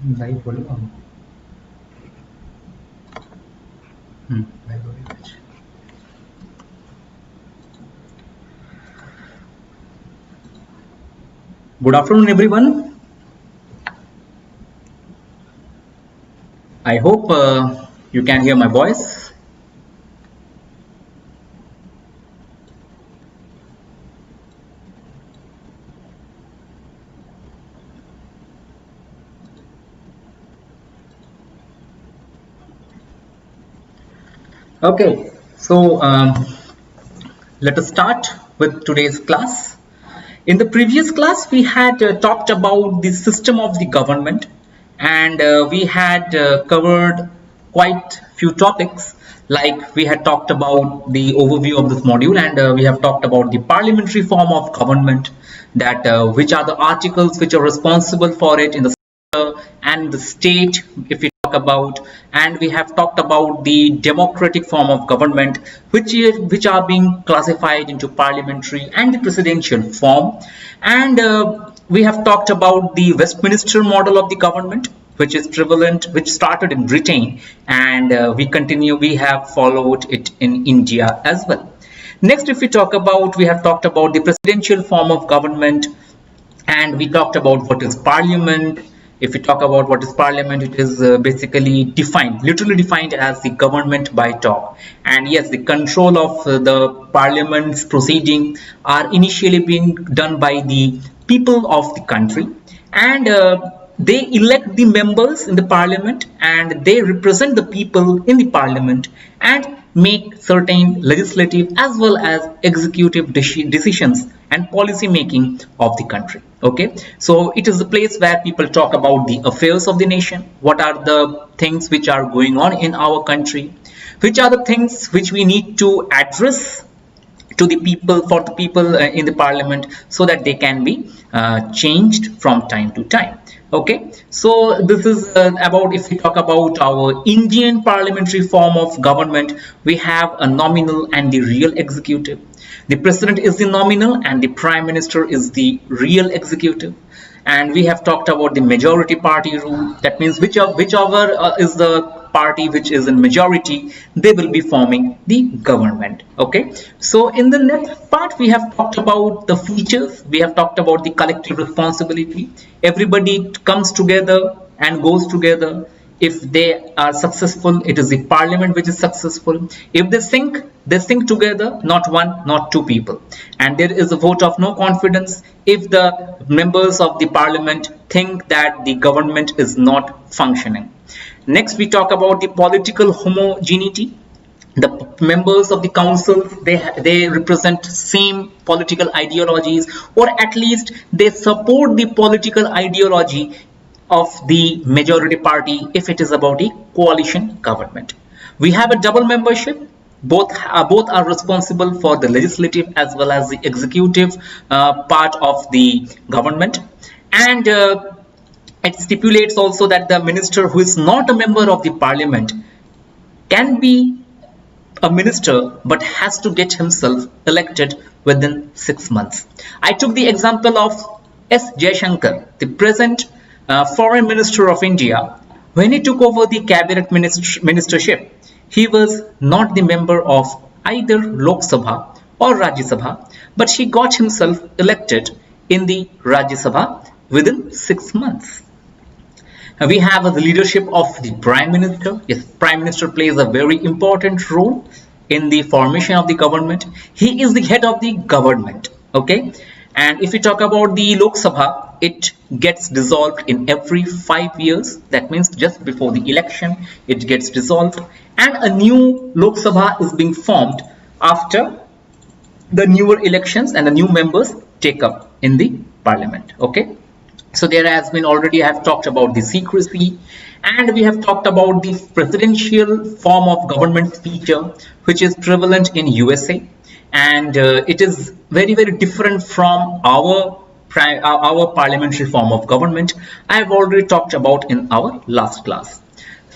Live बोलो live Good afternoon, everyone. I hope you can hear my voice. Okay, so let us start with today's class. In the previous class, we had talked about the system of the government, and we had covered quite few topics. Like we had talked about the overview of this module, and we have talked about the parliamentary form of government, that which are the articles which are responsible for it in the and the state, if we talk about, and we have talked about the democratic form of government, which are being classified into parliamentary and the presidential form, and we have talked about the Westminster model of the government, which is prevalent, which started in Britain, and we have followed it in India as well. Next, if we talk about, we have talked about the presidential form of government, and we talked about what is parliament. If we talk about what is parliament, it is basically literally defined as the government by top. And yes, the control of the parliament's proceeding are initially being done by the people of the country, and they elect the members in the parliament, and they represent the people in the parliament and make certain legislative as well as executive decisions and policy making of the country. Okay, so it is the place where people talk about the affairs of the nation. What are the things which are going on in our country, which are the things which we need to address to the people, for the people in the parliament, so that they can be changed from time to time. Okay, so this is about, if we talk about our Indian parliamentary form of government, we have a nominal and the real executive. The president is the nominal and the prime minister is the real executive. And we have talked about the majority party rule. That means whichever is the party which is in majority, they will be forming the government. Okay, so in the next part, we have talked about the features. We have talked about the collective responsibility. Everybody comes together and goes together. If they are successful, it is the parliament which is successful. If they sink together, not one, not two people. And there is a vote of no confidence if the members of the parliament think that the government is not functioning. Next, we talk about the political homogeneity. The members of the council, they represent same political ideologies, or at least they support the political ideology of the majority party if it is about a coalition government. We have a double membership. Both are responsible for the legislative as well as the executive part of the government, and it stipulates also that the minister who is not a member of the parliament can be a minister but has to get himself elected within 6 months. I took the example of S. Jaishankar, the present foreign minister of India. When he took over the cabinet ministership, he was not the member of either Lok Sabha or Rajya Sabha, but he got himself elected in the Rajya Sabha within 6 months. We have the leadership of the prime minister. Yes, prime minister plays a very important role in the formation of the government. He is the head of the government. Okay, and if we talk about the Lok Sabha, it gets dissolved in every 5 years. That means just before the election, it gets dissolved, and a new Lok Sabha is being formed after the newer elections and the new members take up in the parliament. Okay, so there has been already, I have talked about the secrecy, and we have talked about the presidential form of government feature, which is prevalent in USA, and it is very different from our parliamentary form of government. I have already talked about in our last class.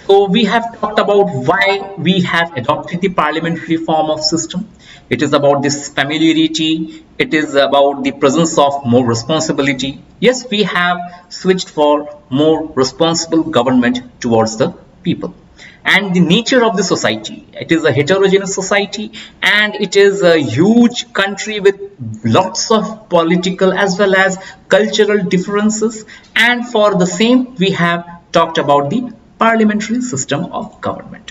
So we have talked about why we have adopted the parliamentary form of system. It is about this familiarity. It is about the presence of more responsibility. Yes, we have switched for more responsible government towards the people. And the nature of the society, it is a heterogeneous society, and it is a huge country with lots of political as well as cultural differences. And for the same, we have talked about the parliamentary system of government.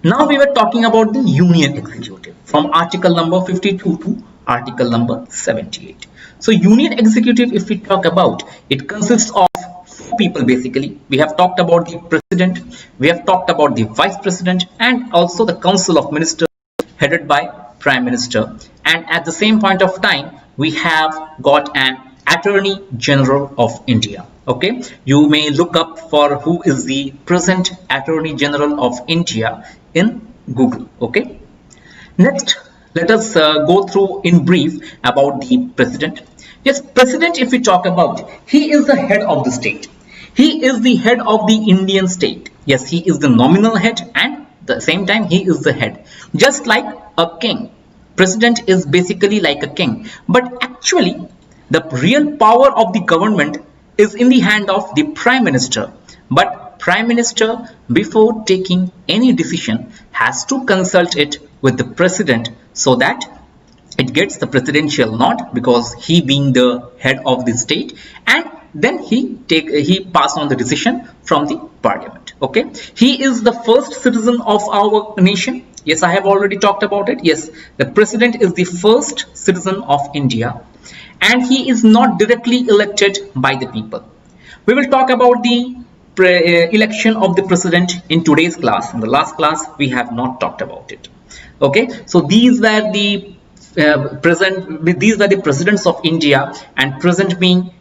Now we were talking about the union executive from article number 52 to article number 78. So union executive, if we talk about, it consists of four people basically. We have talked about the president, we have talked about the vice president, and also the council of ministers headed by prime minister. And at the same point of time, we have got an attorney general of India. Okay, you may look up for who is the present attorney general of India in Google. Okay, next let us go through in brief about the president. Yes, president, if we talk about, he is the head of the state. He is the head of the Indian state. Yes, he is the nominal head, and at the same time he is the head, just like a king. President is basically like a king, but actually the real power of the government is in the hand of the prime minister. But prime minister, before taking any decision, has to consult it with the president so that it gets the presidential nod, because he being the head of the state, and then he pass on the decision from the parliament. Okay, he is the first citizen of our nation. Yes, I have already talked about it. Yes, the president is the first citizen of India, and he is not directly elected by the people. We will talk about the election of the president in today's class. In the last class, we have not talked about it. Okay, so these were the presidents of India, and present being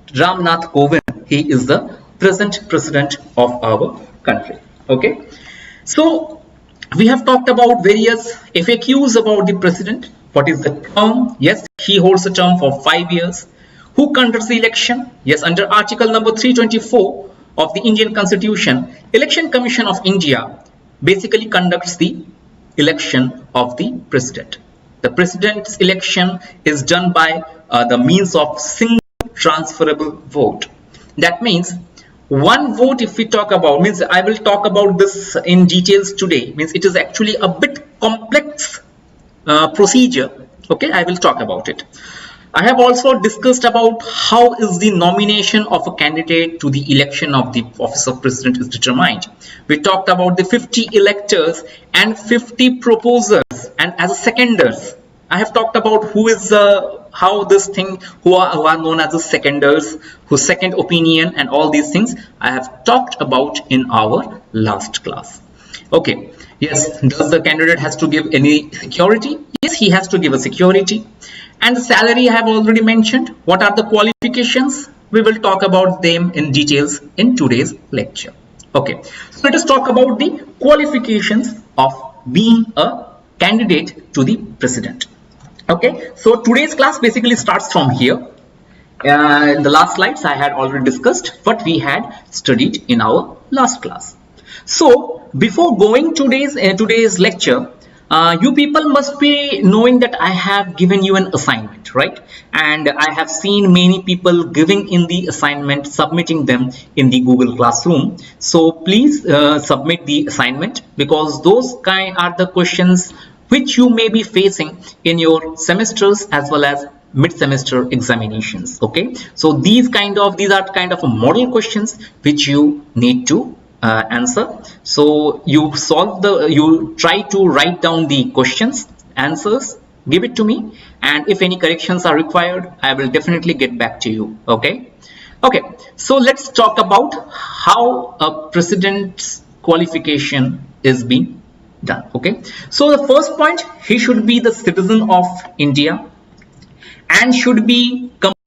Ramnath Kovind. He is the present president of our country. Okay, so we have talked about various FAQs about the president. What is the term? Yes, he holds a term for 5 years. Who conducts the election? Yes, under article number 324 of the Indian Constitution, Election Commission of India basically conducts the election of the president. The president's election is done by the means of single transferable vote. That means one vote, if we talk about, means I will talk about this in details today, means it is actually a bit complex procedure. Okay, I will talk about it. I have also discussed about how is the nomination of a candidate to the election of the office of president is determined. We talked about the 50 electors and 50 proposers, and as seconders. I have talked about who is how this thing, who are known as the seconders, whose second opinion, and all these things I have talked about in our last class. Okay, yes, does the candidate has to give any security? Yes, he has to give a security. And the salary I have already mentioned. What are the qualifications? We will talk about them in details in today's lecture. Okay, so let us talk about the qualifications of being a candidate to the president. Okay, so today's class basically starts from here. In the last slides, I had already discussed what we had studied in our last class. So before going today's lecture, you people must be knowing that I have given you an assignment, right? And I have seen many people giving in the assignment, submitting them in the Google Classroom. So please submit the assignment, because those are the questions which you may be facing in your semesters as well as mid-semester examinations. Okay, so these are kind of model questions which you need to answer. So you try to write down the questions, answers, give it to me, and if any corrections are required, I will definitely get back to you. Okay, so let's talk about how a president's qualification is being done. Okay, so the first point, he should be the citizen of India and should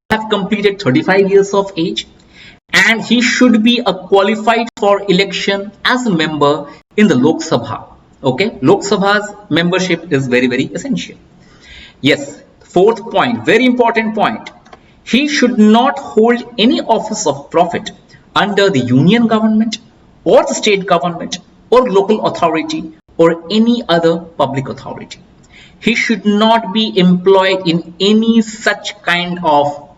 have completed 35 years of age, and he should be qualified for election as a member in the Lok Sabha. Okay, Lok Sabha's membership is very, very essential. Yes, fourth point, very important point, he should not hold any office of profit under the union government or the state government or local authority or any other public authority. He should not be employed in any such kind of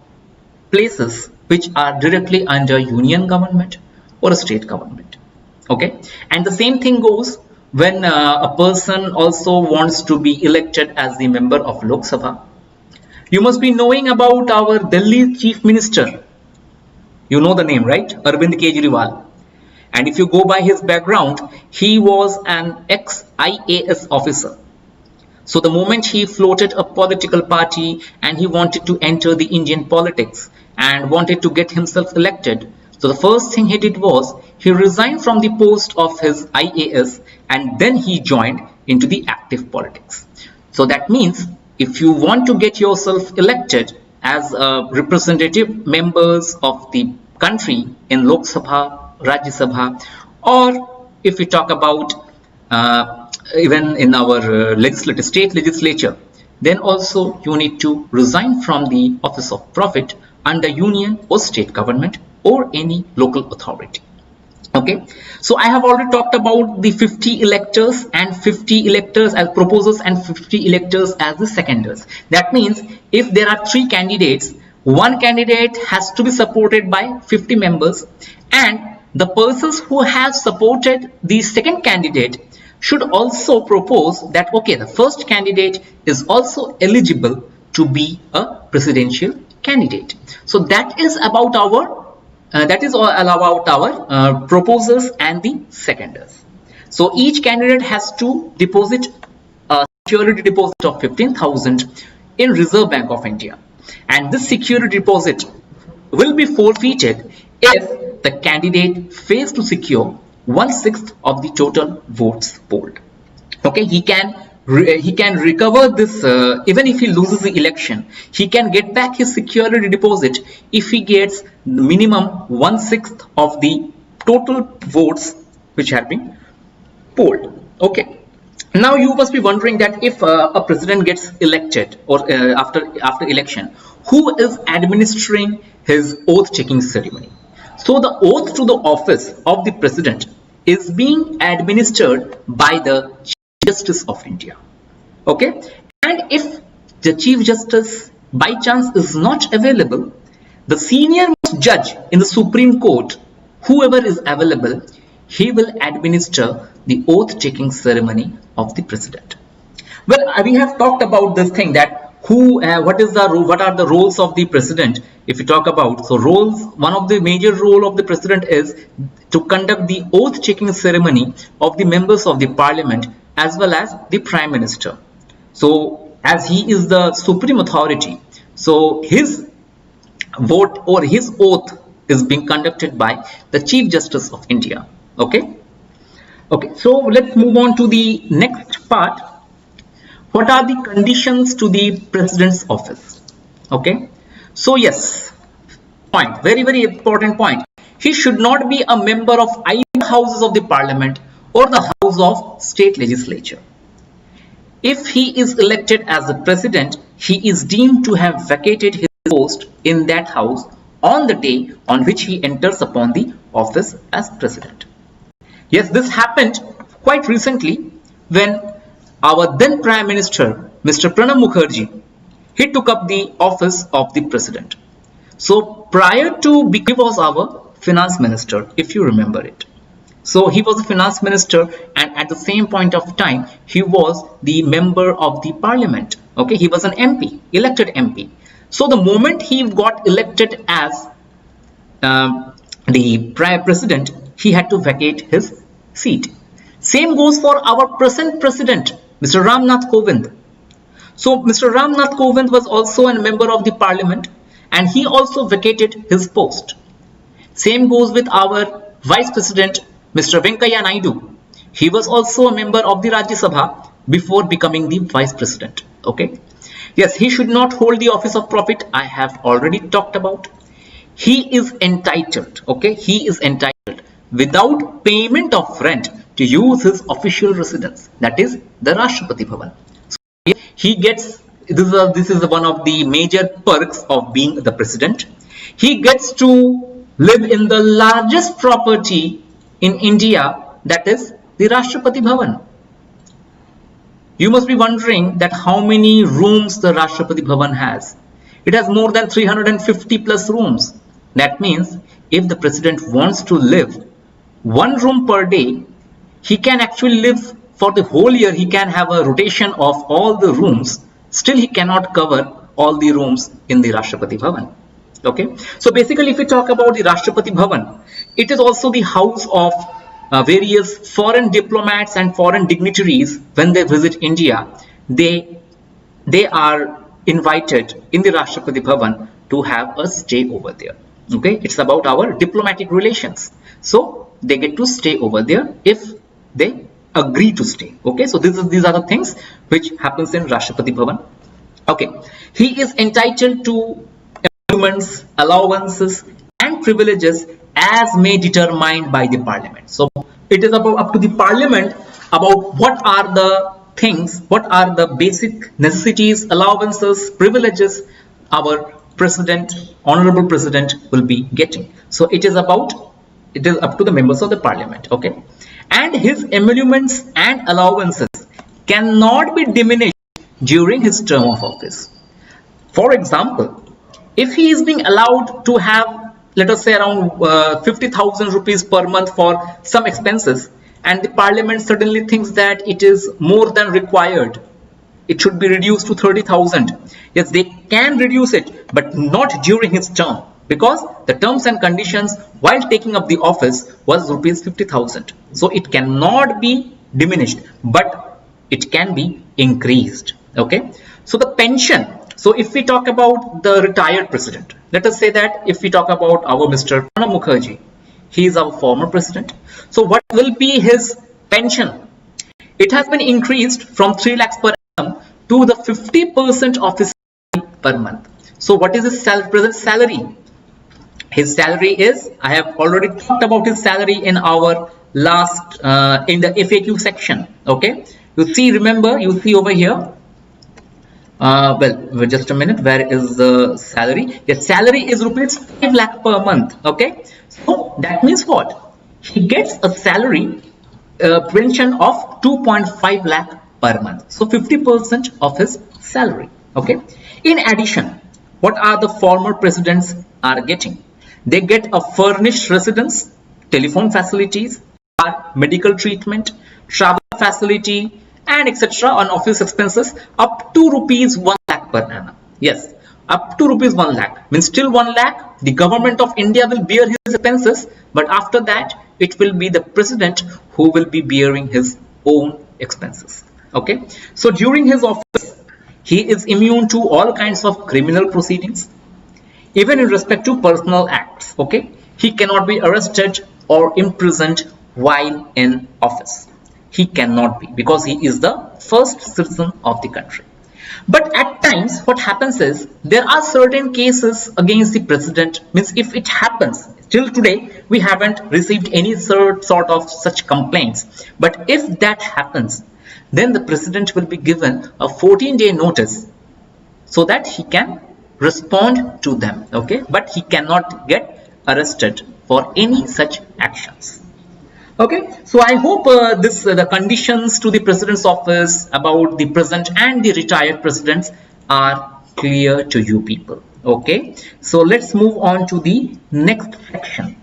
places which are directly under union government or a state government. Okay, and the same thing goes when a person also wants to be elected as the member of Lok Sabha. You must be knowing about our Delhi Chief Minister. You know the name, right? Arvind Kejriwal. And if you go by his background, he was an ex-IAS officer. So the moment he floated a political party and he wanted to enter the Indian politics and wanted to get himself elected, so the first thing he did was he resigned from the post of his IAS and then he joined into the active politics. So that means if you want to get yourself elected as a representative members of the country in Lok Sabha, Rajya Sabha, or if we talk about even in our state legislature, then also you need to resign from the office of profit under union or state government or any local authority. Okay, so I have already talked about the 50 electors and 50 electors as proposers and 50 electors as the seconders. That means if there are 3 candidates, one candidate has to be supported by 50 members, and the persons who have supported the second candidate should also propose that okay, the first candidate is also eligible to be a presidential candidate. So that is about our proposers and the seconders. So each candidate has to deposit a security deposit of 15,000 in Reserve Bank of India, and this security deposit will be forfeited if the candidate fails to secure 1/6 of the total votes polled. Okay, he can recover this even if he loses the election. He can get back his security deposit if he gets minimum 1/6 of the total votes which have been polled. Okay, now you must be wondering that if a president gets elected or after election, who is administering his oath taking ceremony? So the oath to the office of the president is being administered by the Chief Justice of India. Okay, and if the Chief Justice by chance is not available, the senior most judge in the Supreme Court, whoever is available, he will administer the oath taking ceremony of the president. Well, we have talked about this thing that what are the roles of the president. If you talk about roles, one of the major role of the president is to conduct the oath taking ceremony of the members of the parliament as well as the prime minister. So as he is the supreme authority, so his vote or his oath is being conducted by the Chief Justice of India. Okay, so let's move on to the next part. What are the conditions to the president's office? Okay, so yes, very important point. He should not be a member of either houses of the parliament or the house of state legislature. If he is elected as the president, he is deemed to have vacated his post in that house on the day on which he enters upon the office as president. Yes, this happened quite recently when our then Prime Minister, Mr. Pranab Mukherjee, he took up the office of the president. So prior to he was our finance minister, if you remember it. So he was the finance minister, and at the same point of time, he was the member of the parliament. Okay, he was an MP, elected MP. So the moment he got elected as the prime president, he had to vacate his seat. Same goes for our present president, Mr. Ram Nath Kovind. So Mr. Ram Nath Kovind was also a member of the parliament, and he also vacated his post. Same goes with our vice president, Mr. Venkaiah Naidu. He was also a member of the Rajya Sabha before becoming the vice president. Okay. Yes, he should not hold the office of profit. I have already talked about. He is entitled. Okay. He is entitled without payment of rent to use his official residence. That is the Rashtrapati Bhavan. So he gets, this is one of the major perks of being the president. He gets to live in the largest property in India, that is the Rashtrapati Bhavan. You must be wondering that how many rooms the Rashtrapati Bhavan has. It has more than 350 plus rooms. That means if the president wants to live one room per day, he can actually live for the whole year. He can have a rotation of all the rooms. Still, he cannot cover all the rooms in the Rashtrapati Bhavan. Okay. So basically, if we talk about the Rashtrapati Bhavan, it is also the house of various foreign diplomats and foreign dignitaries. When they visit India, they are invited in the Rashtrapati Bhavan to have a stay over there. Okay, it's about our diplomatic relations. So they get to stay over there if they agree to stay. Okay, so these are the things which happens in Rashtrapati Bhavan. Okay, he is entitled to emoluments, allowances and privileges as may determined by the parliament. So it is up to the parliament about what are the things, what are the basic necessities, allowances, privileges our president, honorable president will be getting. So it is up to the members of the parliament. Okay, and his emoluments and allowances cannot be diminished during his term of office. For example, if he is being allowed to have, let us say, around 50,000 rupees per month for some expenses, and the parliament suddenly thinks that it is more than required, it should be reduced to 30,000. Yes, they can reduce it, but not during his term, because the terms and conditions while taking up the office was rupees 50,000. So it cannot be diminished, but it can be increased. Okay, so the pension. So if we talk about the retired president, let us say that if we talk about our Mr. Pranab Mukherjee, he is our former president. So what will be his pension? It has been increased from 3 lakhs per annum to the 50% of his salary per month. So what is his present salary? His salary is, I have already talked about his salary in our last in the FAQ section. Okay, you see, remember, you see over here. Well, just a minute, where is the salary? The salary is rupees 5 lakh per month. Okay, so that means what? He gets a salary pension of 2.5 lakh per month. So 50% of his salary. Okay, in addition, what are the former presidents are getting? They get a furnished residence, telephone facilities, medical treatment, travel facility, and etc. on office expenses up to rupees 1 lakh per annum. Yes, up to rupees 1 lakh means till 1 lakh the government of India will bear his expenses, but after that it will be the president who will be bearing his own expenses. Okay, so during his office he is immune to all kinds of criminal proceedings, even in respect to personal acts. Okay, he cannot be arrested or imprisoned while in office. He cannot be, because he is the first citizen of the country. But at times what happens is there are certain cases against the president. Means if it happens, till today we haven't received any sort of such complaints, but if that happens, then the president will be given a 14-day notice so that he can respond to them. Okay, but he cannot get arrested for any such actions. Okay, so I hope the conditions to the president's office about the present and the retired presidents are clear to you people. Okay, so let's move on to the next section.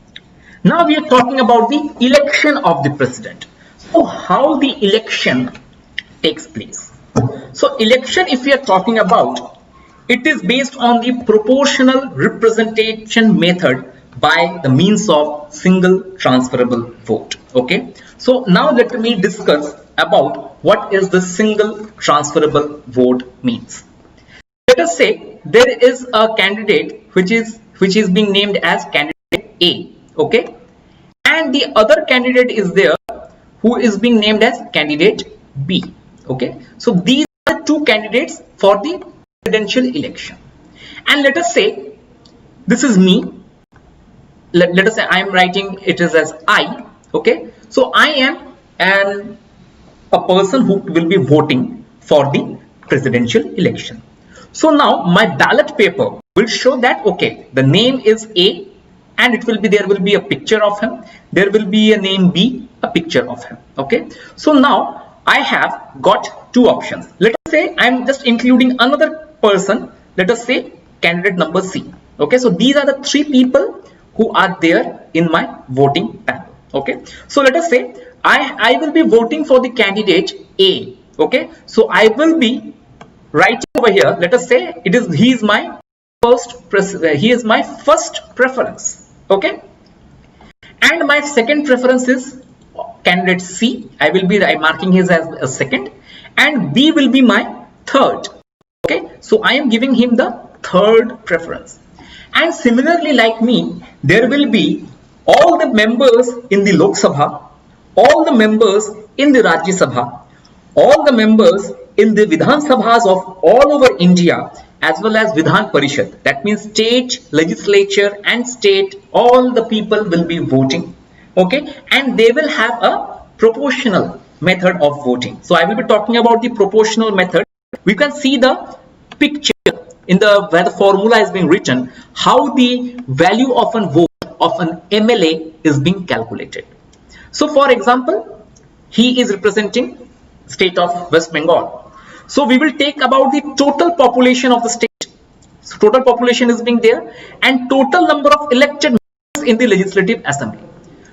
Now we are talking about the election of the president. So how the election takes place? So election, if we are talking about, it is based on the proportional representation method by the means of single transferable vote. Okay, so now let me discuss about what is the single transferable vote means. Let us say there is a candidate which is being named as candidate A. Okay, and the other candidate is there who is being named as candidate B. Okay, so these are the two candidates for the presidential election, and let us say this is me. Let us say I am writing it is as I. Okay, so I am a person who will be voting for the presidential election. So now my ballot paper will show that okay, the name is A and it will be, there will be a picture of him, there will be a name B, a picture of him. Okay, so now I have got two options. Let us say I'm just including another person, let us say candidate number C. Okay, so these are the three people who are there in my voting panel. Okay, so let us say I will be voting for the candidate A. Okay, so I will be writing over here, let us say he is my first preference. Okay, and my second preference is candidate C. I will be marking his as a second, and B will be my third. Okay, so I am giving him the third preference. And similarly, like me, there will be all the members in the Lok Sabha, all the members in the Rajya Sabha, all the members in the Vidhan Sabhas of all over India, as well as Vidhan Parishad. That means state legislature and state, all the people will be voting. Okay, and they will have a proportional method of voting. So I will be talking about the proportional method. We can see the picture in the where the formula is being written, how the value of a vote of an MLA is being calculated. So for example, he is representing state of West Bengal. So we will take about the total population of the state. So total population is being there, and total number of elected members in the Legislative Assembly.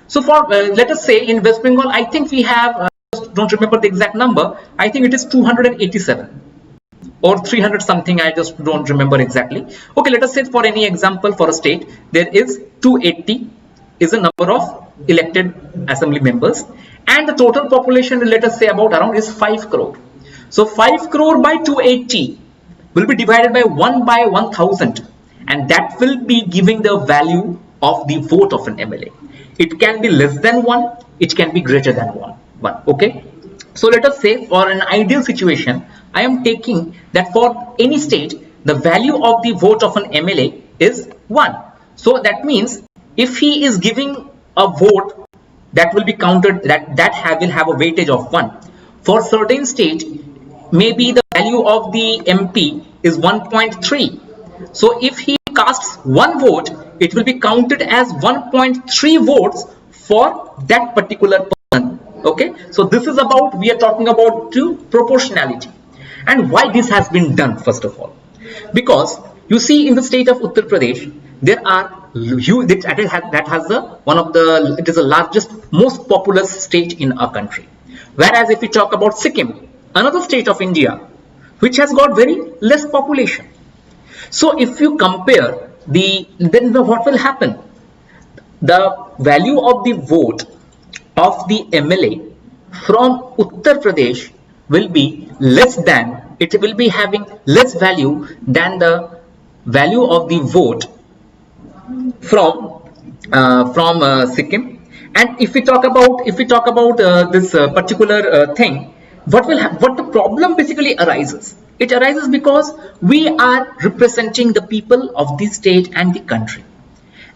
So for let us say in West Bengal, I think we have, don't remember the exact number, I think it is 287 or 300 something, I just don't remember exactly. Okay, let us say for any example for a state, there is 280 is the number of elected assembly members, and the total population, let us say about around, is 5 crore. So 5 crore by 280 will be divided by 1 by 1000, and that will be giving the value of the vote of an MLA. It can be less than 1, it can be greater than 1. Okay, so let us say for an ideal situation, I am taking that for any state, the value of the vote of an MLA is 1. So that means if he is giving a vote, that will be counted, that will have a weightage of 1. For certain state, maybe the value of the MP is 1.3. So if he casts 1 vote, it will be counted as 1.3 votes for that particular person. Okay, so this is about, we are talking about to proportionality. And why this has been done, first of all, because you see in the state of Uttar Pradesh, there are huge, that has it is the largest, most populous state in our country. Whereas if we talk about Sikkim, another state of India, which has got very less population. So if you compare then what will happen? The value of the vote of the MLA from Uttar Pradesh will be less than, it will be having less value than the value of the vote from Sikkim. And if we talk about this particular thing, what the problem basically arises? It arises because we are representing the people of the state and the country,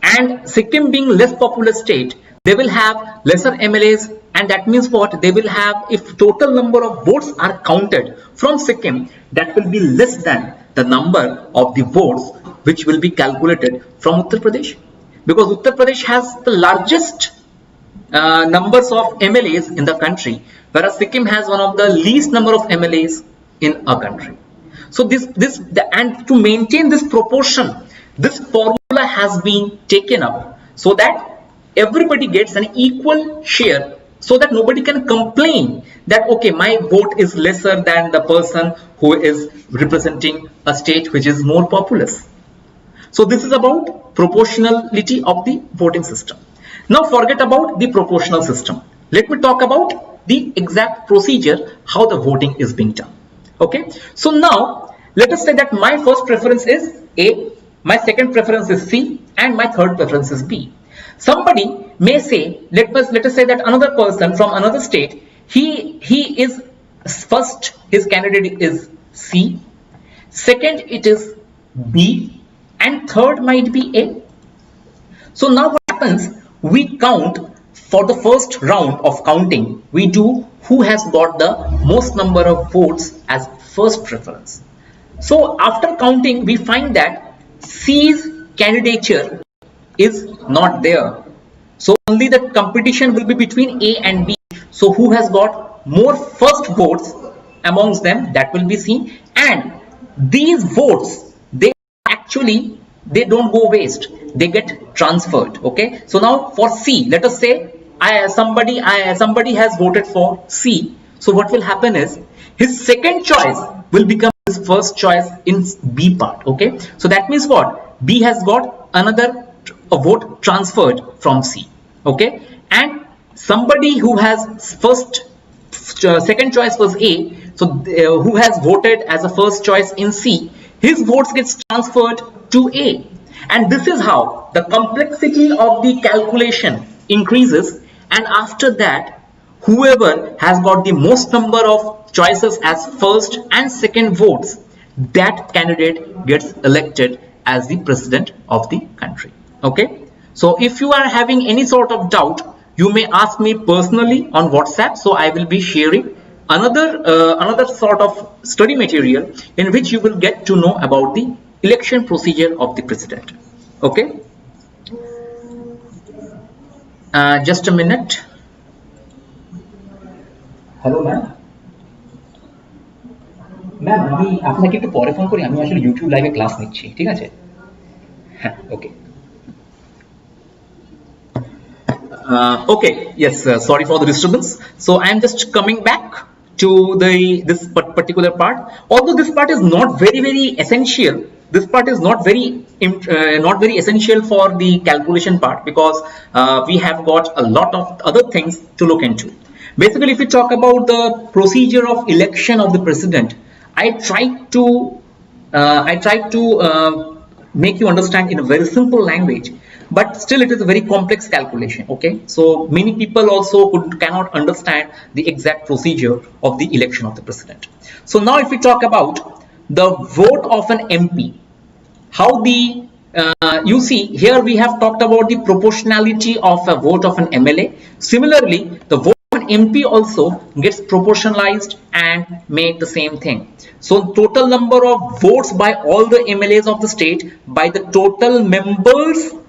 and Sikkim being less populous state, they will have lesser MLAs, and that means what? They will have, if total number of votes are counted from Sikkim, that will be less than the number of the votes which will be calculated from Uttar Pradesh, because Uttar Pradesh has the largest numbers of MLAs in the country, whereas Sikkim has one of the least number of MLAs in our country. So and to maintain this proportion, this formula has been taken up so that everybody gets an equal share, so that nobody can complain that okay, my vote is lesser than the person who is representing a state which is more populous. So this is about proportionality of the voting system. Now forget about the proportional system. Let me talk about the exact procedure, how the voting is being done. Okay, so now let us say that my first preference is A, my second preference is C, and my third preference is B. Somebody may say, let us say that another person from another state, he is first, his candidate is C, second it is B, and third might be A. So now what happens? We count for the first round of counting. We do who has got the most number of votes as first preference. So after counting, we find that C's candidature is not there. So only the competition will be between A and B. So who has got more first votes amongst them, that will be seen. And these votes, they don't go waste, they get transferred. Okay, so now for C, let us say somebody has voted for C. So what will happen is his second choice will become his first choice in B part. Okay, so that means what? B has got another vote transferred from C. Okay, and somebody who has second choice was A, so who has voted as a first choice in C, his votes gets transferred to A. And this is how the complexity of the calculation increases, and after that whoever has got the most number of choices as first and second votes, that candidate gets elected as the president of the country. Okay, so if you are having any sort of doubt, you may ask me personally on WhatsApp. So I will be sharing another sort of study material in which you will get to know about the election procedure of the president. Okay, just a minute. Hello ma'am. Ma'am আমি আপনাকে একটু পরে phone করি, আমি আসলে YouTube লাইভে class নিচ্ছি, ঠিক আছে? হ্যাঁ, ওকে। Okay, yes, sorry for the disturbance. So I am just coming back to this particular part. Although this part is not very essential, this part is not very essential for the calculation part, because we have got a lot of other things to look into. Basically, if we talk about the procedure of election of the president, I tried to make you understand in a very simple language, but still it is a very complex calculation. Okay, so many people also cannot understand the exact procedure of the election of the president. So now if we talk about the vote of an MP, how the you see here we have talked about the proportionality of a vote of an MLA. Similarly, the vote of an MP also gets proportionalized and made the same thing. So total number of votes by all the MLAs of the state by the total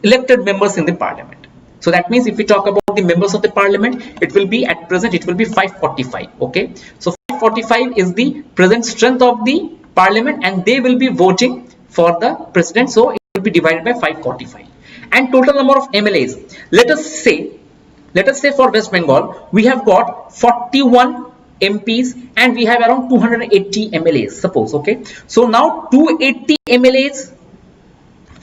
elected members in the parliament. So that means if we talk about the members of the parliament, it will be at present it will be 545. Okay, so 545 is the present strength of the parliament, and they will be voting for the president. So it will be divided by 545. And total number of MLAs, let us say for West Bengal we have got 41 MPs and we have around 280 MLAs, suppose. Okay, so now 280 MLAs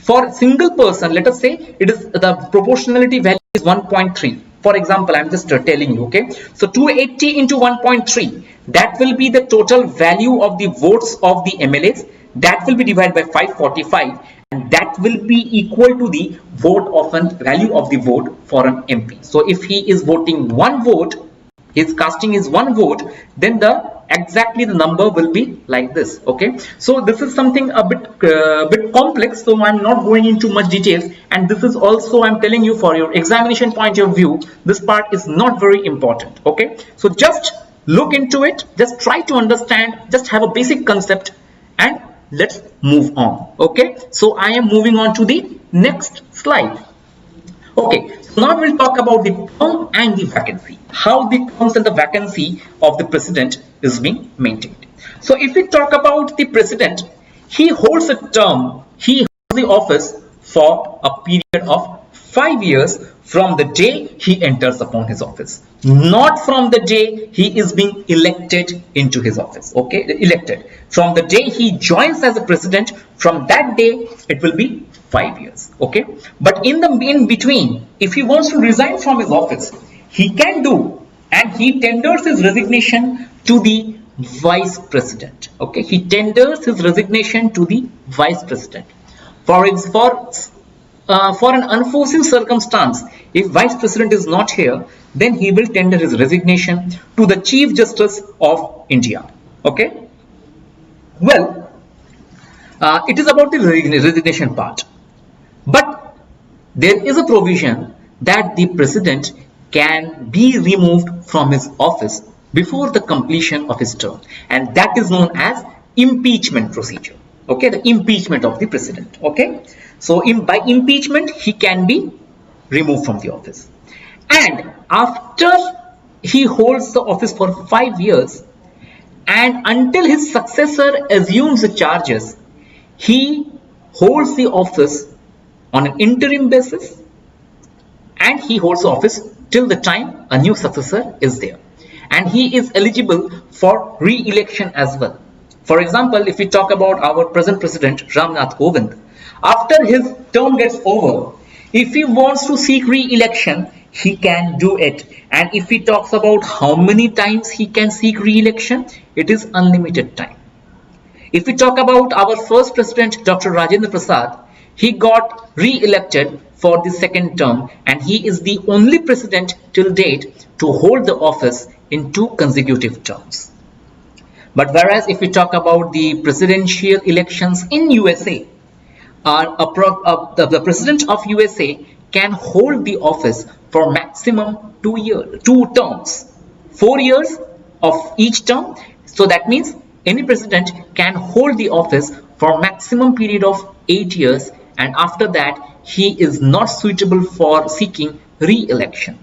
for a single person, let us say it is the proportionality value is 1.3. For example, I'm just telling you. Okay, so 280 into 1.3, that will be the total value of the votes of the MLAs. That will be divided by 545, and that will be equal to the value of the vote for an MP. So if he is voting one vote, his casting is one vote, then exactly the number will be like this. Okay, so this is something a bit complex, so I'm not going into much details, and this is also I'm telling you for your examination point of view, this part is not very important. Okay, so just look into it, just try to understand, just have a basic concept, and let's move on. Okay, so I am moving on to the next slide. Okay, so now we'll talk about the term and the vacancy, how the terms and the vacancy of the president is being maintained. So if we talk about the president, he holds a term, he holds the office for a period of 5 years from the day he enters upon his office, not from the day he is being elected into his office. Okay, elected from the day he joins as a president, from that day it will be 5 years. Okay, but in between, if he wants to resign from his office, he can do, and he tenders his resignation to the vice president. Okay, he tenders his resignation to the vice president. For an unforeseen circumstance, if vice president is not here, then he will tender his resignation to the Chief Justice of India. Okay, well, it is about the resignation part, but there is a provision that the president can be removed from his office before the completion of his term, and that is known as impeachment procedure. Okay, the impeachment of the president. Okay, So by impeachment, he can be removed from the office. And after he holds the office for 5 years, and until his successor assumes the charges, he holds the office on an interim basis, and he holds the office till the time a new successor is there, and he is eligible for re-election as well. For example, if we talk about our present president Ramnath Kovind, after his term gets over, if he wants to seek re-election, he can do it. And if he talks about how many times he can seek re-election, it is unlimited time. If we talk about our first president Dr. Rajendra Prasad, he got re-elected for the second term, and he is the only president till date to hold the office in 2 consecutive terms. But whereas if we talk about the presidential elections in USA, the president of USA can hold the office for maximum 2 terms, 4 years of each term. So that means any president can hold the office for maximum period of 8 years, and after that he is not suitable for seeking re-election.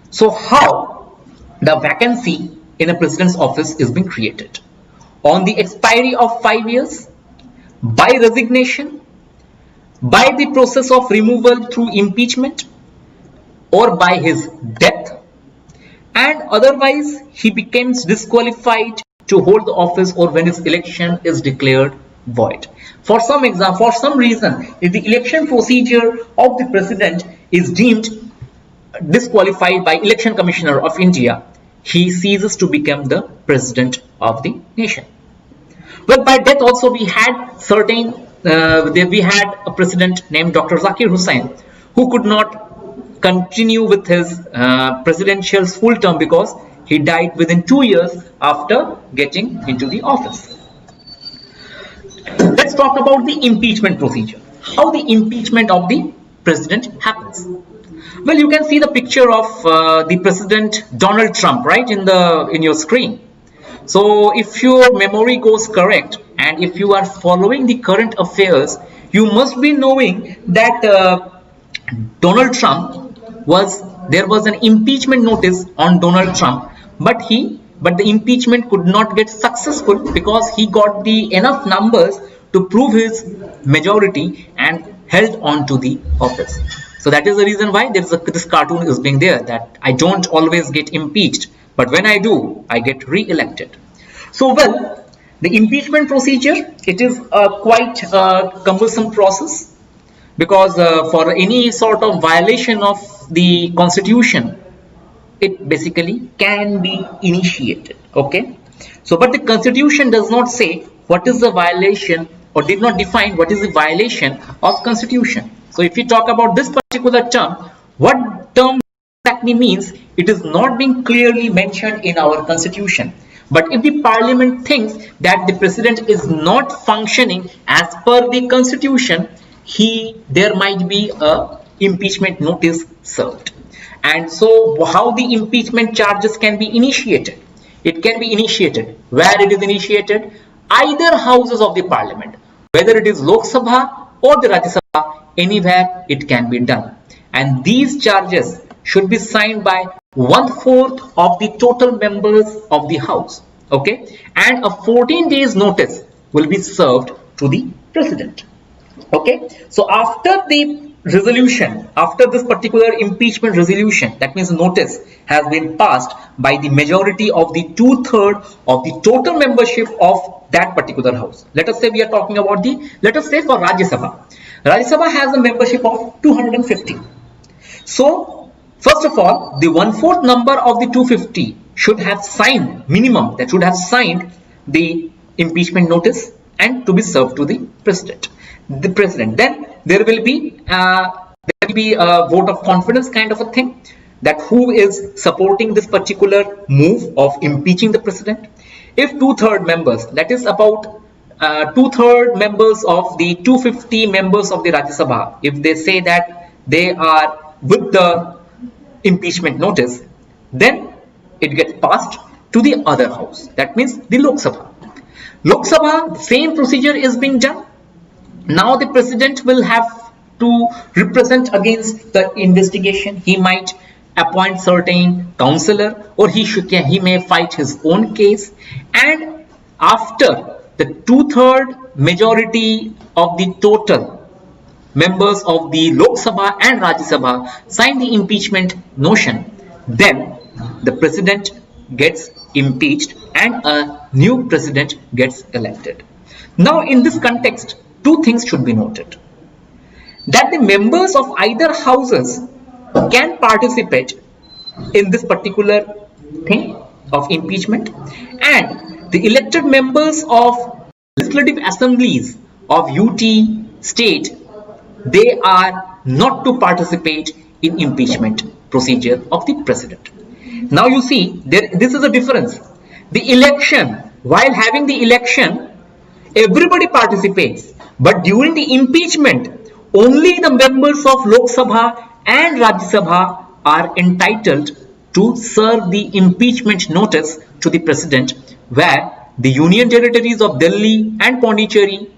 So how the vacancy in a president's office is being created? On the expiry of 5 years, by resignation, by the process of removal through impeachment, or by his death, and otherwise he becomes disqualified to hold the office, or when his election is declared void. For some reason, if the election procedure of the president is deemed disqualified by Election Commissioner of India, he ceases to become the president of the nation. Well, by death also we had a president named Dr. Zakir Hussain, who could not continue with his presidential full term because he died within 2 years after getting into the office. Let's talk about the impeachment procedure. How the impeachment of the president happens. Well, you can see the picture of the President Donald Trump right in your screen. So if your memory goes correct, and if you are following the current affairs, you must be knowing that Donald Trump there was an impeachment notice on Donald Trump, but the impeachment could not get successful because he got the enough numbers to prove his majority and held on to the office. So that is the reason why this cartoon is being there, that I don't always get impeached, but when I do, I get re-elected. So well, the impeachment procedure, it is quite a cumbersome process, because for any sort of violation of the constitution, it basically can be initiated. Okay, so but the constitution does not say what is the violation, or did not define what is the violation of constitution. So if we talk about this particular term, what term exactly means, it is not being clearly mentioned in our constitution. But if the parliament thinks that the president is not functioning as per the constitution, there might be a impeachment notice served. And so how the impeachment charges can be initiated? It can be initiated where it is initiated, either houses of the parliament, whether it is Lok Sabha or the Rajya Sabha, anywhere it can be done. And these charges should be signed by 1/4 of the total members of the house. Okay, and a 14 days notice will be served to the president. Okay, so after the resolution, after this particular impeachment resolution, that means notice has been passed by the majority of the 2/3 of the total membership of that particular house. Let us say we are talking about let us say for Rajya Sabha. Rajya Sabha has a membership of 250. So first of all, the 1/4 number of the 250 should have signed, minimum, that should have signed the impeachment notice and to be served to the president. Then there will be a vote of confidence kind of a thing, that who is supporting this particular move of impeaching the president. If 2/3 members, that is about 2/3 members of the 250 members of the Rajya Sabha, if they say that they are with the impeachment notice, then it gets passed to the other house, that means the Lok Sabha. Lok Sabha, same procedure is being done. Now the president will have to represent against the investigation. He might appoint certain counselor, or he may fight his own case, and after the 2/3 majority of the total members of the Lok Sabha and Rajya Sabha sign the impeachment motion, then the president gets impeached and a new president gets elected. Now in this context, two things should be noted: that the members of either houses can participate in this particular thing of impeachment, and the elected members of legislative assemblies of UT state, they are not to participate in impeachment procedure of the president. Now you see, this is a difference. The election, while having the election, everybody participates, but during the impeachment, only the members of Lok Sabha and Rajya Sabha are entitled to serve the impeachment notice to the president, where the union territories of Delhi and Pondicherry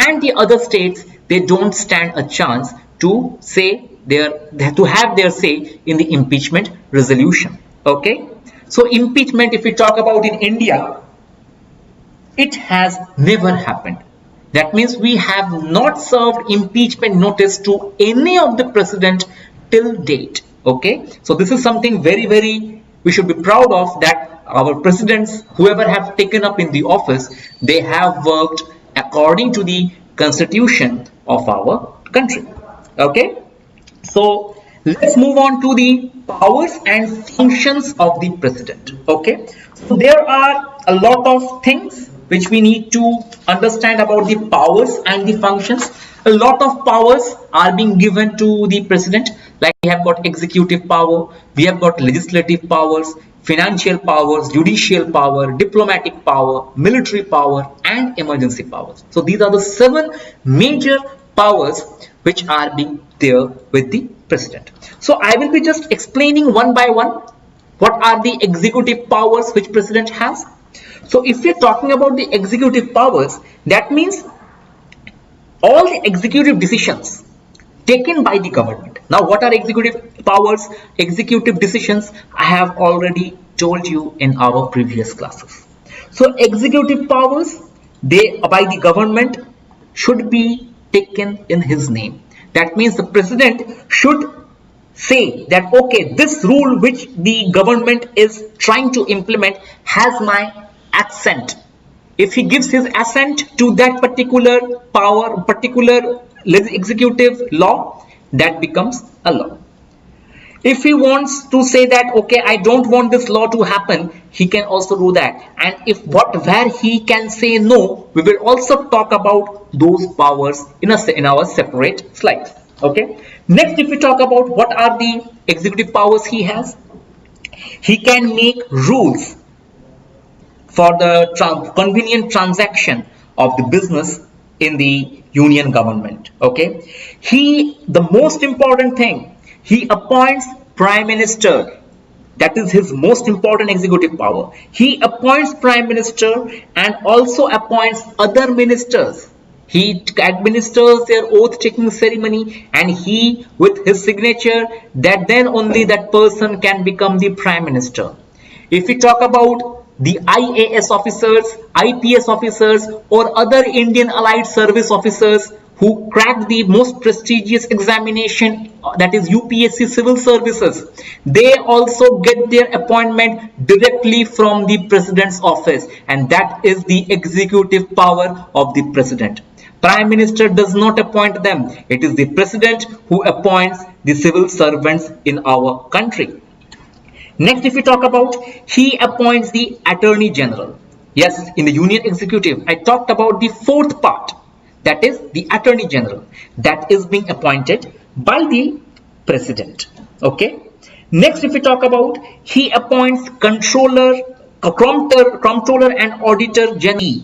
and the other states, they don't stand a chance to have their say in the impeachment resolution. Okay, so impeachment, if we talk about in India, it has never happened. That means we have not served impeachment notice to any of the president till date. Okay, so this is something very we should be proud of, that our presidents, whoever have taken up in the office, they have worked according to the constitution of our country. Okay, so let's move on to the powers and functions of the president. Okay, so there are a lot of things which we need to understand about the powers and the functions. A lot of powers are being given to the president, like we have got executive power, we have got legislative powers, financial powers, judicial power, diplomatic power, military power, and emergency powers. So these are the 7 major powers which are being there with the president. So I will be just explaining one by one what are the executive powers which president has. So if we are talking about the executive powers, that means all the executive decisions taken by the government. Now what are executive powers, executive decisions? I have already told you in our previous classes. So executive powers, they by the government should be taken in his name. That means the president should say that, okay, this rule which the government is trying to implement has my assent. If he gives his assent to that particular power, particular executive law, that becomes a law. If he wants to say that, okay, I don't want this law to happen, he can also do that. And where he can say no, we will also talk about those powers in our separate slides. Okay. Next, if we talk about what are the executive powers he has, he can make rules for the convenient transaction of the business in the union government. Okay, the most important thing, he appoints prime minister. That is his most important executive power. He appoints prime minister and also appoints other ministers. He administers their oath taking ceremony, and he with his signature, that then only that person can become the prime minister. If we talk about the IAS officers, IPS officers, or other Indian Allied Service officers who crack the most prestigious examination, that is UPSC Civil Services, they also get their appointment directly from the president's office, and that is the executive power of the president. Prime Minister does not appoint them. It is the president who appoints the civil servants in our country. Next, if we talk about, he appoints the Attorney General. Yes, in the Union Executive, I talked about the 4th part, that is the Attorney General, that is being appointed by the President. Okay. Next, if we talk about, he appoints Comptroller and Auditor General.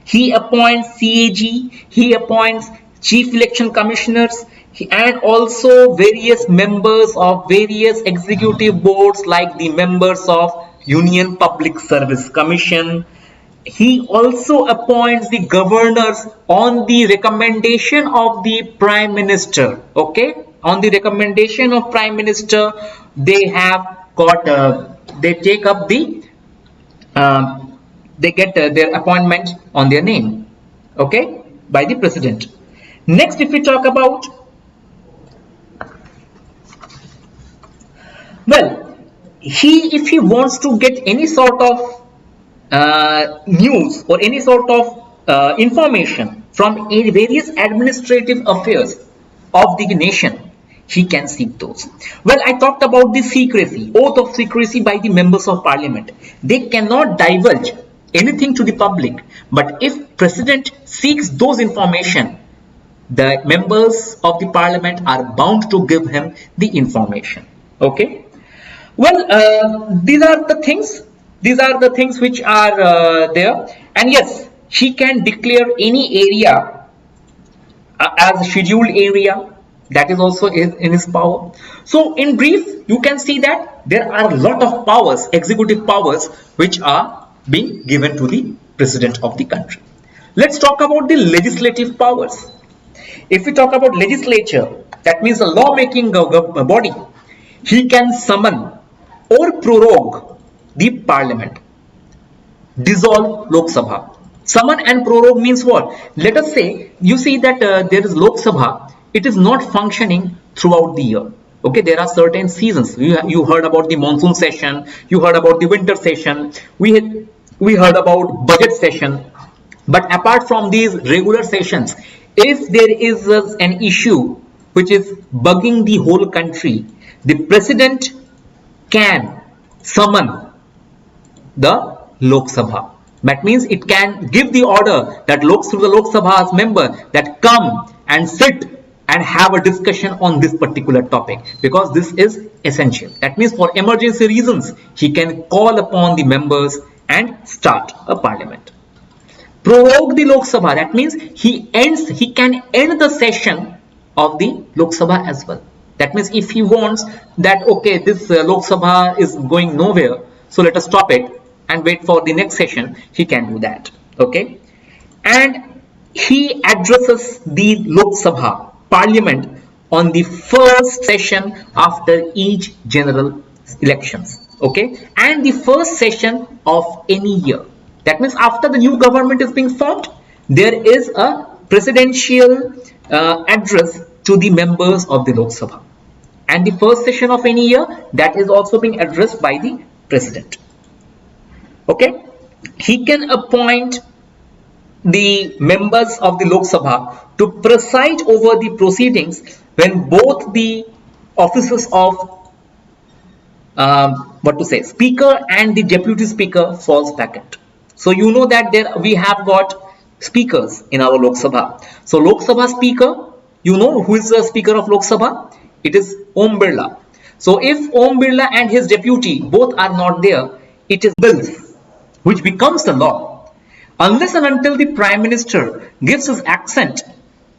He appoints CAG, he appoints Chief Election Commissioners, and also various members of various executive boards like the members of Union Public Service Commission, he also appoints the governors on the recommendation of the prime minister. Okay, on the recommendation of prime minister, they have got they take up the they get their appointment on their name, okay, by the president. Next, if we talk about, well, if he wants to get any sort of news or any sort of information from various administrative affairs of the nation, he can seek those. Well, I talked about the secrecy, oath of secrecy by the members of parliament. They cannot divulge anything to the public, but if president seeks those information, the members of the parliament are bound to give him the information. Okay, well, these are the things which are there. And yes, he can declare any area as a scheduled area. That is also in his power. So in brief, you can see that there are a lot of powers, executive powers, which are being given to the president of the country. Let's talk about the legislative powers. If we talk about legislature, that means a lawmaking body, he can summon or prorogue the parliament, dissolve Lok Sabha. Summon and prorogue means what? Let us say you see that there is Lok Sabha. It is not functioning throughout the year. Okay, there are certain seasons. You heard about the monsoon session. You heard about the winter session. We heard about budget session. But apart from these regular sessions, if there is an issue which is bugging the whole country, the president can summon the Lok Sabha. That means it can give the order that the Lok Sabha's member that come and sit and have a discussion on this particular topic, because this is essential. That means for emergency reasons, he can call upon the members and start a parliament. Prorogue the Lok Sabha, that means he can end the session of the Lok Sabha as well. That means if he wants that, okay, this Lok Sabha is going nowhere, so let us stop it and wait for the next session, he can do that. Okay, and he addresses the Lok Sabha parliament on the first session after each general elections. Okay, and the first session of any year. That means after the new government is being formed, there is a presidential address to the members of the Lok Sabha, and the first session of any year, that is also being addressed by the president. Okay, he can appoint the members of the Lok Sabha to preside over the proceedings when both the offices of speaker and the deputy speaker falls vacant. So you know that there we have got speakers in our Lok Sabha. So Lok Sabha speaker, you know who is the speaker of Lok Sabha? It is Om Birla. So if Om Birla and his deputy both are not there, it is bills which becomes the law. Unless and until the prime minister gives his assent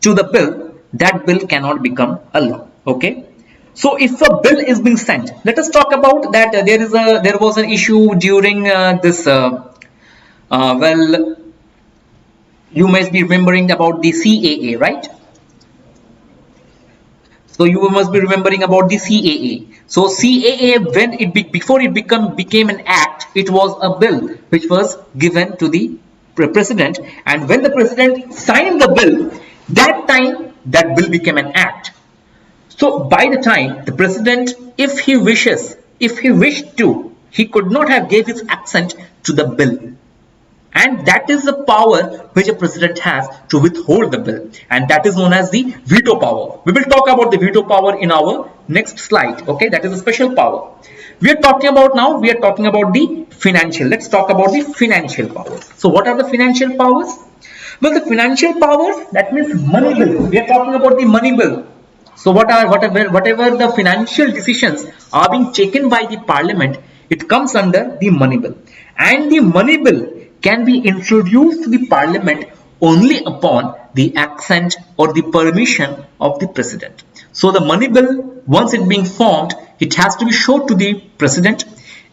to the bill, that bill cannot become a law. Okay, so if a bill is being sent, let us talk about that. There was an issue during this. Well, you must be remembering about the CAA, right? So you must be remembering about the CAA. So CAA, when before it became an act, it was a bill which was given to the president, and when the president signed the bill, that time that bill became an act. So by the time the president, if he wished to, he could not have gave his assent to the bill. And that is the power which a president has to withhold the bill, and that is known as the veto power. We will talk about the veto power in our next slide. Okay, that is a special power. We are talking about the financial. Let's talk about the financial powers. So what are the financial powers? Well, the financial powers, that means money bill. We are talking about the money bill. So whatever the financial decisions are being taken by the parliament, it comes under the money bill, and the money bill can be introduced to the parliament only upon the assent or the permission of the president. So the money bill, once it being formed, it has to be shown to the president,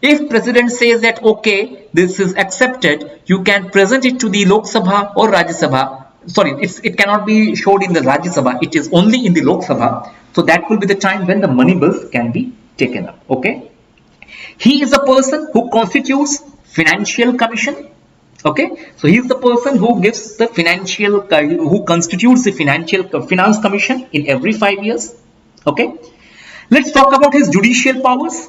If president says that okay, this is accepted, you can present it to the Lok Sabha or Rajya Sabha. Sorry, it cannot be showed in the Rajya Sabha. It is only in the Lok Sabha. So that will be the time when the money bills can be taken up. Okay. He is a person who constitutes Financial Commission. Okay. So he is the person who gives the who constitutes the Finance Commission in every 5 years. Okay. Let's talk about his judicial powers.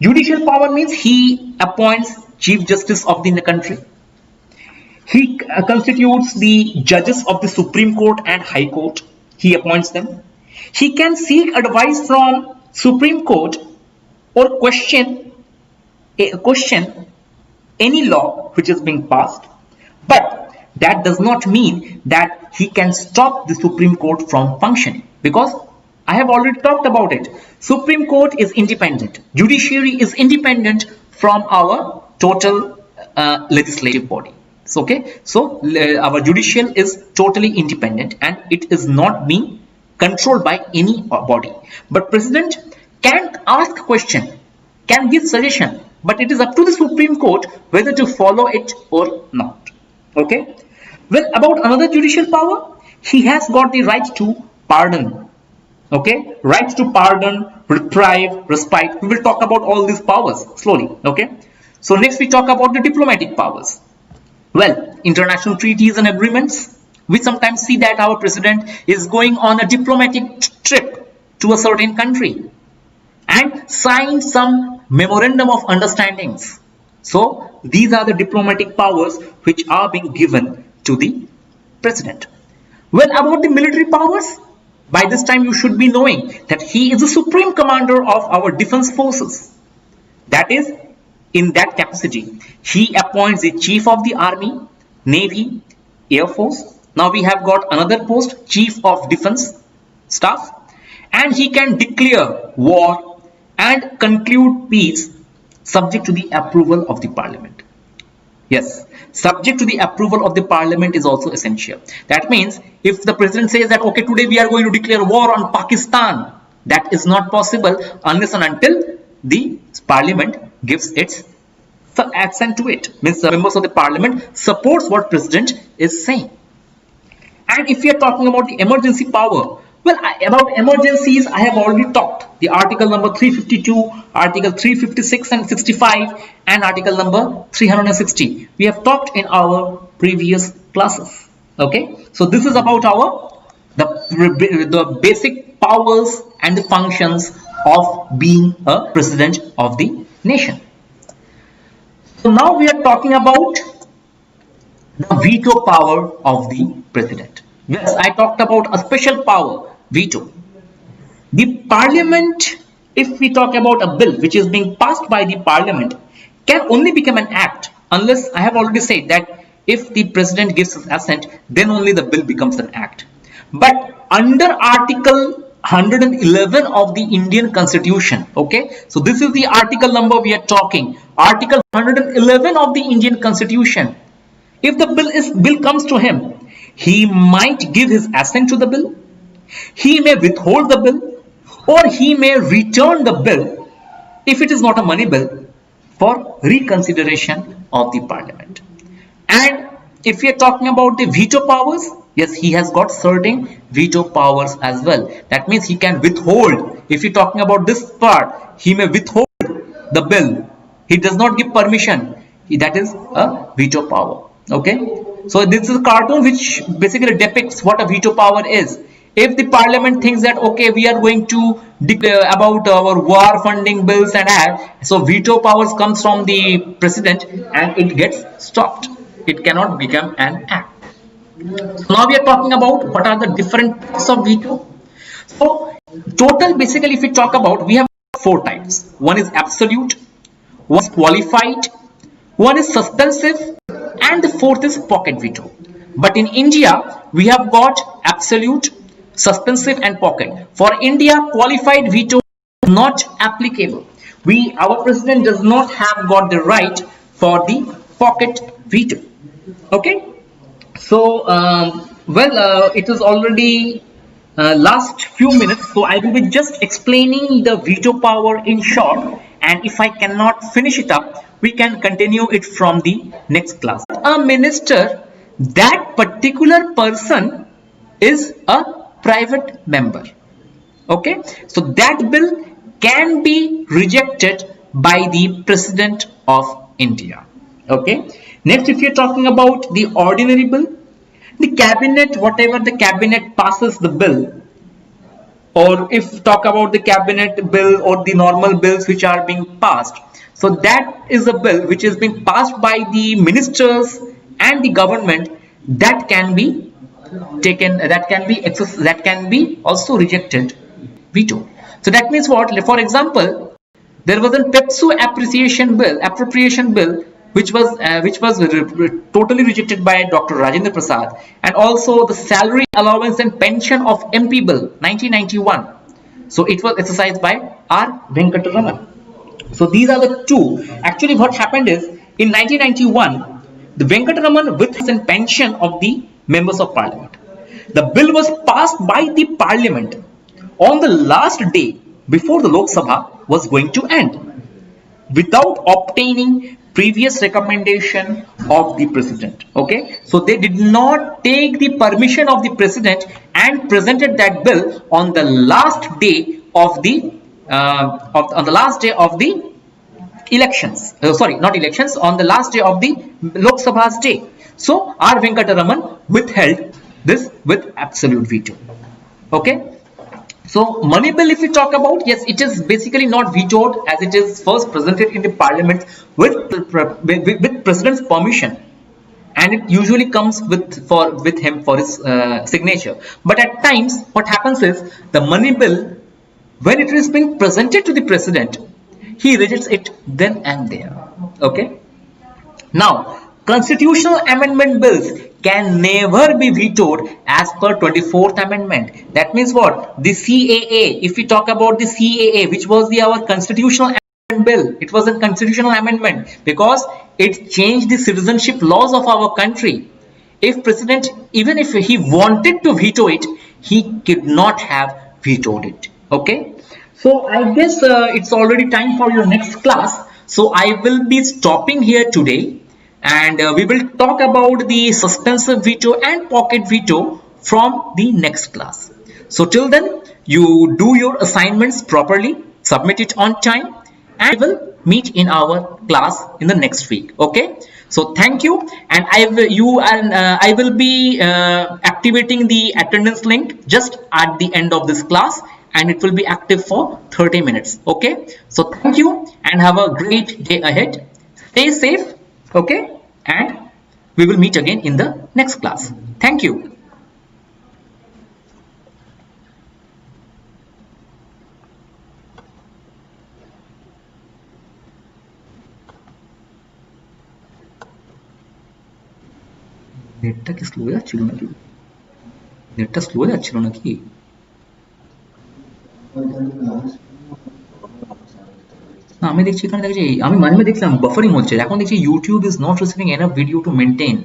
Judicial power means he appoints Chief Justice of the country. He constitutes the judges of the Supreme Court and High Court. He appoints them. He can seek advice from Supreme Court or question any law which is being passed. But that does not mean that he can stop the Supreme Court from functioning, because I have already talked about it. Supreme Court is independent. Judiciary is independent from our total legislative body. So, okay. So our judicial is totally independent and it is not being controlled by any body. But president can ask question, can give suggestion, but it is up to the Supreme Court whether to follow it or not. Okay. Well, about another judicial power, he has got the right to pardon. Okay, rights to pardon, reprieve, respite. We will talk about all these powers slowly. Okay, so next we talk about the diplomatic powers. Well, international treaties and agreements. We sometimes see that our president is going on a diplomatic trip to a certain country and sign some memorandum of understandings. So these are the diplomatic powers which are being given to the president. Well, about the military powers, by this time you should be knowing that he is the supreme commander of our defense forces. That is, in that capacity, he appoints the chief of the army, navy, air force. Now we have got another post, chief of defense staff, and he can declare war and conclude peace subject to the approval of the parliament. Yes, subject to the approval of the parliament is also essential. That means if the president says that okay, today we are going to declare war on Pakistan, that is not possible unless and until the parliament gives its assent to it. Means the members of the parliament supports what president is saying. And if we are talking about the emergency power, well, about emergencies I have already talked. The article number 352, article 356 and 65 and article number 360. We have talked in our previous classes. Okay, so this is about the basic powers and the functions of being a president of the nation. So now we are talking about the veto power of the president. Yes, I talked about a special power, veto. The parliament, if we talk about a bill which is being passed by the parliament, can only become an act unless, I have already said that if the president gives his assent, then only the bill becomes an act. But under article 111 of the Indian Constitution, okay, so this is the article number we are talking, article 111 of the Indian Constitution. If the bill comes to him, he might give his assent to the bill, he may withhold the bill, or he may return the bill if it is not a money bill for reconsideration of the parliament. And if we are talking about the veto powers, yes, he has got certain veto powers as well. That means he can withhold. If you're talking about this part, he may withhold the bill. He does not give permission. That is a veto power. Okay. So this is a cartoon which basically depicts what a veto power is. If the parliament thinks that okay, we are going to declare about our war funding bills and all, so veto powers comes from the president and it gets stopped. It cannot become an act. So now we are talking about what are the different types of veto. So total, basically if we talk about, we have 4 types. One is absolute, one is qualified, one is suspensive, and the 4th is pocket veto. But in India, we have got absolute, suspensive and pocket. For India, qualified veto is not applicable. Our president does not have got the right for the pocket veto. Okay. So, it is already last few minutes. So I will be just explaining the veto power in short. and if I cannot finish it up, we can continue it from the next class. A minister, that particular person is a private member. Okay, so that bill can be rejected by the President of India. Okay, next, if you're talking about the ordinary bill, the cabinet, whatever the cabinet passes the bill, or if talk about the cabinet bill or the normal bills which are being passed, so that is a bill which is being passed by the ministers and the government, that can be taken, that can be also rejected, veto. So that means what? For example, there was a Pepsu appropriation bill which was totally rejected by Dr. Rajendra Prasad, and also the salary allowance and pension of MP bill 1991. So it was exercised by R. Venkataraman. So these are the two. Actually, what happened is in 1991, the Venkataraman withheld pension of the members of parliament. The bill was passed by the parliament on the last day before the Lok Sabha was going to end, without obtaining previous recommendation of the president. Okay, so they did not take the permission of the president and presented that bill on the last day of the elections. Sorry, not elections, on the last day of the Lok Sabha's day. So R. Venkataraman withheld this with absolute veto. Okay. So money bill, if we talk about, yes, it is basically not vetoed, as it is first presented in the parliament with president's permission, and it usually comes with him for his signature. But at times what happens is the money bill, when it is being presented to the president, he rejects it then and there. Okay. Now, constitutional amendment bills can never be vetoed as per 24th amendment. That means what? The CAA, if we talk about the CAA, which was our constitutional amendment bill, it was a constitutional amendment because it changed the citizenship laws of our country. If president, even if he wanted to veto it, he could not have vetoed it. Okay, so I guess it's already time for your next class. So I will be stopping here today, and we will talk about the suspensive veto and pocket veto from the next class. So till then, you do your assignments properly, submit it on time, and we will meet in our class in the next week. Okay, so thank you, and I will be activating the attendance link just at the end of this class, and it will be active for 30 minutes. Okay, so thank you and have a great day ahead. Stay safe. Okay, and we will meet again in the next class. Thank you. নেটটা কি slow যাচ্ছিল নাকি? নেটটা slow যাচ্ছিল নাকি? না, আমি দেখছি এখানে দেখছি, আমি মাঝে মাঝে দেখলাম বাফারিং হচ্ছে, এখন দেখছি YouTube is not receiving enough video to maintain